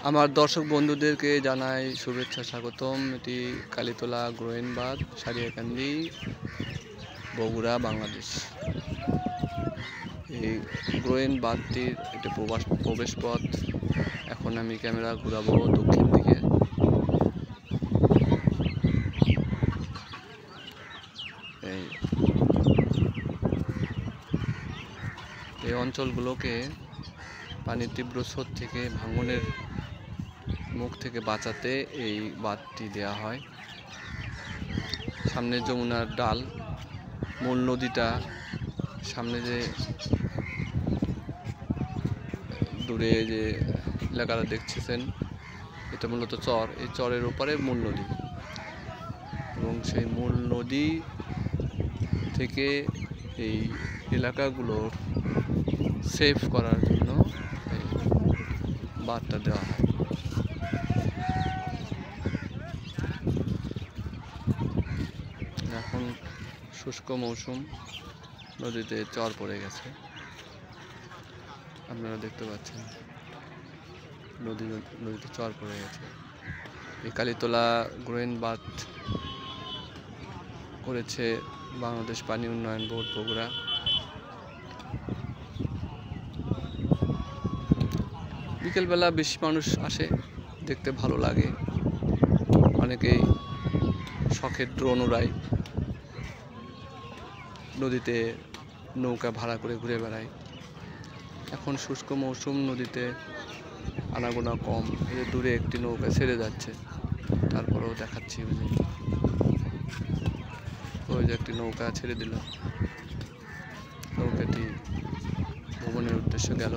আমার দর্শক বন্ধুদেরকে জানাই শুভেচ্ছা স্বাগতম। এটি কালীতলা গোয়েনবাদ, সারিয়াকান্দি, বগুড়া, বাংলাদেশ। এই গোয়েনবাদটির একটি প্রবেশ পথ। এখন আমি ক্যামেরা ঘুরাবো দক্ষিণ দিকে। এই অঞ্চলগুলোকে পানির তীব্র স্রোত থেকে ভাঙনের মুখ থেকে বাঁচাতে এই বাঁধটি দেয়া হয়। সামনে যমুনার ডাল, মূল নদীটা সামনে, যে দূরে যে এলাকাটা দেখছেন এটা মূলত চর। এই চরের ওপারে মূল নদী, এবং সেই মূল নদী থেকে এই এলাকাগুলোর সেভ করার জন্য এই বাঁধটা দেওয়া হয়। এখন শুষ্ক মৌসুম, নদীতে চর পড়ে গেছে, আপনারা দেখতে পাচ্ছেন নদীতে চর পড়ে গেছে। এই কালীতলা গোয়েনবাদ করেছে বাংলাদেশ পানি উন্নয়ন বোর্ড, বগুড়া। বিকেলবেলা বেশি মানুষ আসে, দেখতে ভালো লাগে। অনেকেই শখের ড্রোন উড়ায়, নদীতে নৌকা ভাড়া করে ঘুরে বেড়ায়। এখন শুষ্ক মৌসুম, নদীতে আনাগোনা কম। এই দূরে একটি নৌকা ছেড়ে যাচ্ছে, তারপরেও দেখাচ্ছি। ওই যে একটি নৌকা ছেড়ে দিল, নৌকাটি ভ্রমণের উদ্দেশ্যে গেল।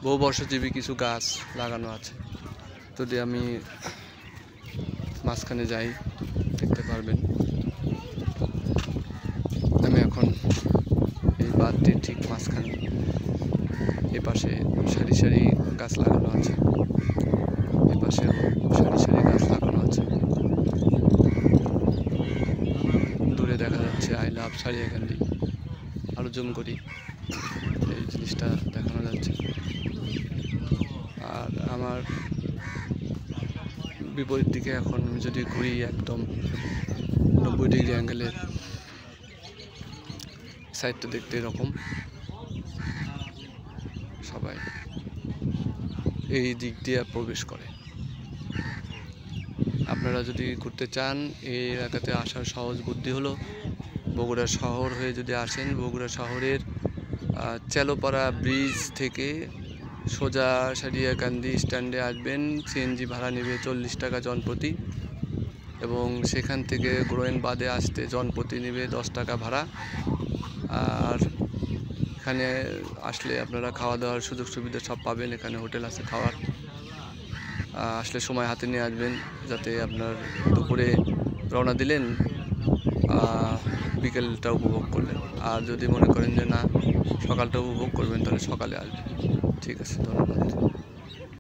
বহুবর্ষজীবী কিছু গাছ লাগানো আছে। যদি আমি মাঝখানে যাই, দেখতে পারবেন আমি এখন এই বাঁধটির ঠিক মাঝখানে। এ পাশে সারি সারি গাছ লাগানো আছে, এ পাশেও সারি সারি গাছ লাগানো আছে। দূরে দেখা যাচ্ছে আই লাভ সারিয়াকান্দি, আরো জুম করি, এই জিনিসটা দেখানো যাচ্ছে। আর আমার বিপরীত দিকে এখন যদি ঘুরি, একদম 90 ডিগ্রি অ্যাঙ্গেলের সাইডটা দেখতে এরকম। সবাই এই দিক দিয়ে প্রবেশ করে। আপনারা যদি ঘুরতে চান, এই এলাকাতে আসার সহজ বুদ্ধি হলো বগুড়া শহর হয়ে যদি আসেন, বগুড়া শহরের চেলোপাড়া ব্রিজ থেকে সোজা সারিয়াকান্দি স্ট্যান্ডে আসবেন। সিএনজি ভাড়া নেবে 40 টাকা জনপ্রতি, এবং সেখান থেকে গোয়েনবাদে আসতে জনপ্রতি নেবে 10 টাকা ভাড়া। আর এখানে আসলে আপনারা খাওয়া দাওয়ার সুযোগ সুবিধা সব পাবেন। এখানে হোটেল আছে খাওয়ার। আসলে সময় হাতে নিয়ে আসবেন, যাতে আপনার দুপুরে রওনা দিলেন, বিকেলটা উপভোগ করলেন। আর যদি মনে করেন যে না, সকালটা উপভোগ করবেন, তাহলে সকালে আসবেন। ঠিক আছে, ধন্যবাদ।